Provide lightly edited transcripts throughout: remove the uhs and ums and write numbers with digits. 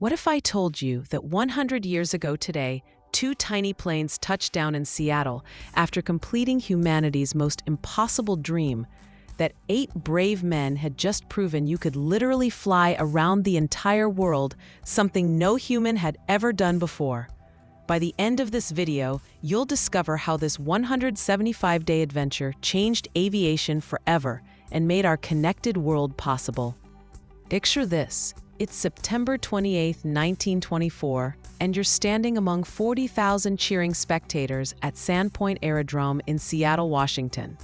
What if I told you that 100 years ago today, two tiny planes touched down in Seattle after completing humanity's most impossible dream, that 8 brave men had just proven you could literally fly around the entire world, something no human had ever done before? By the end of this video, you'll discover how this 175-day adventure changed aviation forever and made our connected world possible. Picture this. It's September 28, 1924, and you're standing among 40,000 cheering spectators at Sandpoint Aerodrome in Seattle, Washington.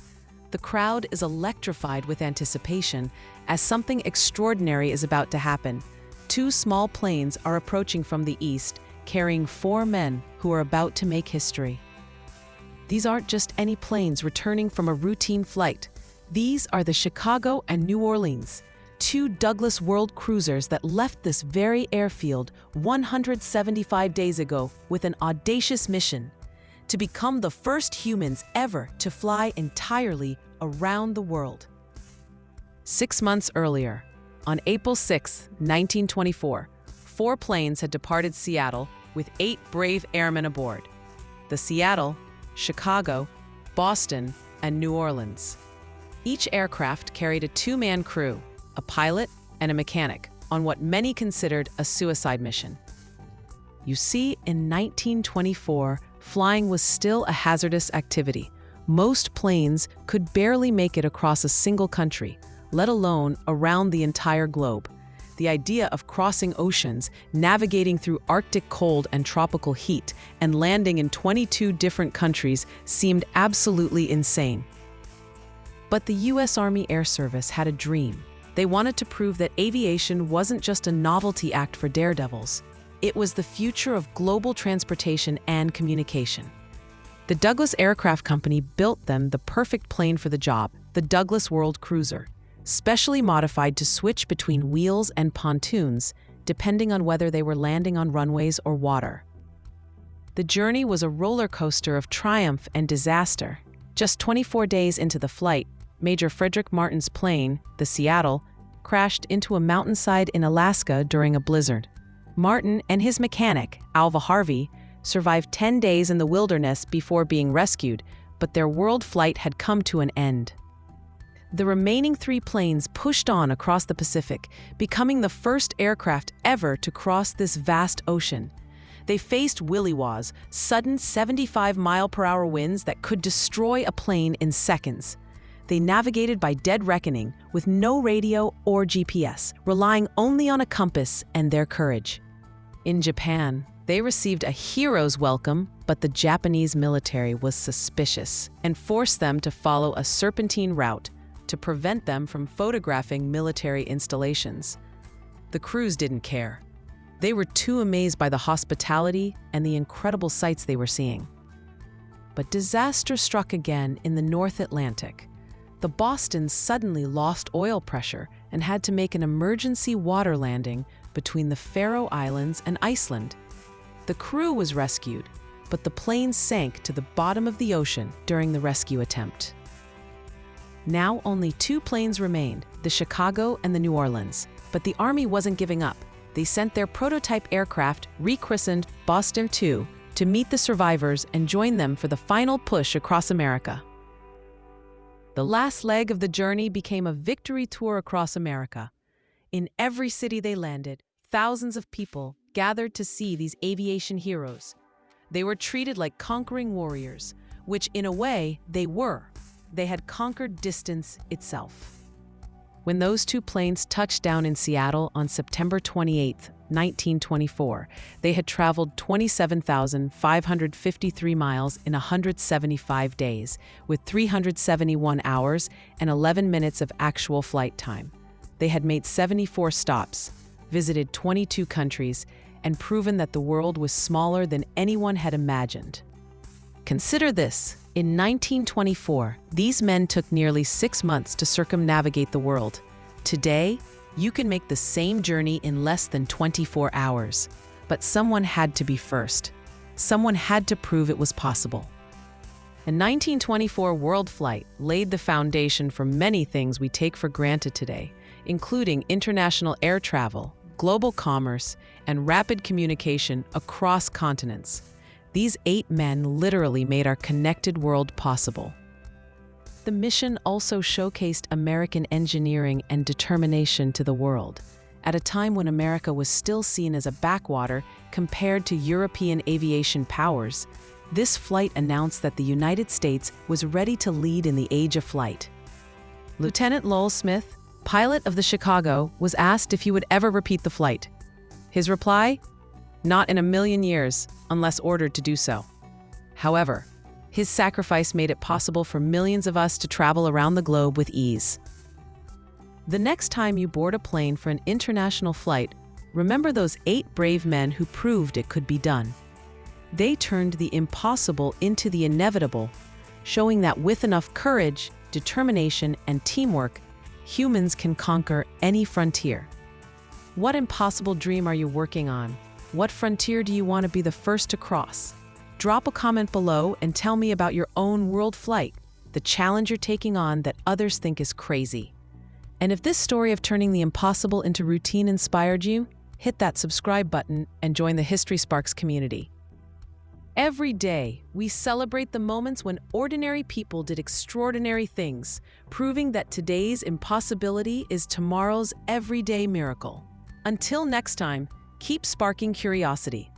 The crowd is electrified with anticipation as something extraordinary is about to happen. 2 small planes are approaching from the east, carrying 4 men who are about to make history. These aren't just any planes returning from a routine flight. These are the Chicago and New Orleans, 2 Douglas World Cruisers that left this very airfield 175 days ago with an audacious mission: to become the first humans ever to fly entirely around the world. 6 months earlier, on April 6, 1924, 4 planes had departed Seattle with 8 brave airmen aboard: the Seattle, Chicago, Boston, and New Orleans. Each aircraft carried a 2-man crew, a pilot and a mechanic, on what many considered a suicide mission. You see, in 1924, flying was still a hazardous activity. Most planes could barely make it across a single country, let alone around the entire globe. The idea of crossing oceans, navigating through Arctic cold and tropical heat, and landing in 22 different countries seemed absolutely insane. But the U.S. Army Air Service had a dream. They wanted to prove that aviation wasn't just a novelty act for daredevils. It was the future of global transportation and communication. The Douglas Aircraft Company built them the perfect plane for the job, the Douglas World Cruiser, specially modified to switch between wheels and pontoons, depending on whether they were landing on runways or water. The journey was a roller coaster of triumph and disaster. Just 24 days into the flight, Major Frederick Martin's plane, the Seattle, crashed into a mountainside in Alaska during a blizzard. Martin and his mechanic, Alva Harvey, survived 10 days in the wilderness before being rescued, but their world flight had come to an end. The remaining 3 planes pushed on across the Pacific, becoming the first aircraft ever to cross this vast ocean. They faced willy-waws, sudden 75-mile-per-hour winds that could destroy a plane in seconds. They navigated by dead reckoning with no radio or GPS, relying only on a compass and their courage. In Japan, they received a hero's welcome, but the Japanese military was suspicious and forced them to follow a serpentine route to prevent them from photographing military installations. The crews didn't care. They were too amazed by the hospitality and the incredible sights they were seeing. But disaster struck again in the North Atlantic. The Boston suddenly lost oil pressure and had to make an emergency water landing between the Faroe Islands and Iceland. The crew was rescued, but the plane sank to the bottom of the ocean during the rescue attempt. Now only 2 planes remained, the Chicago and the New Orleans, but the Army wasn't giving up. They sent their prototype aircraft, rechristened Boston II, to meet the survivors and join them for the final push across America. The last leg of the journey became a victory tour across America. In every city they landed, thousands of people gathered to see these aviation heroes. They were treated like conquering warriors, which in a way they were. They had conquered distance itself. When those 2 planes touched down in Seattle on September 28, 1924, they had traveled 27,553 miles in 175 days, with 371 hours and 11 minutes of actual flight time. They had made 74 stops, visited 22 countries, and proven that the world was smaller than anyone had imagined. Consider this. In 1924, these men took nearly 6 months to circumnavigate the world. Today, you can make the same journey in less than 24 hours. But someone had to be first. Someone had to prove it was possible. A 1924 world flight laid the foundation for many things we take for granted today, including international air travel, global commerce, and rapid communication across continents. These 8 men literally made our connected world possible. The mission also showcased American engineering and determination to the world, at a time when America was still seen as a backwater compared to European aviation powers. This flight announced that the United States was ready to lead in the age of flight. Lieutenant Lowell Smith, pilot of the Chicago, was asked if he would ever repeat the flight. His reply? Not in a million years, unless ordered to do so. However, his sacrifice made it possible for millions of us to travel around the globe with ease. The next time you board a plane for an international flight, remember those 8 brave men who proved it could be done. They turned the impossible into the inevitable, showing that with enough courage, determination, and teamwork, humans can conquer any frontier. What impossible dream are you working on? What frontier do you want to be the first to cross? Drop a comment below and tell me about your own world flight, the challenge you're taking on that others think is crazy. And if this story of turning the impossible into routine inspired you, hit that subscribe button and join the History Sparks community. Every day, we celebrate the moments when ordinary people did extraordinary things, proving that today's impossibility is tomorrow's everyday miracle. Until next time, keep sparking curiosity.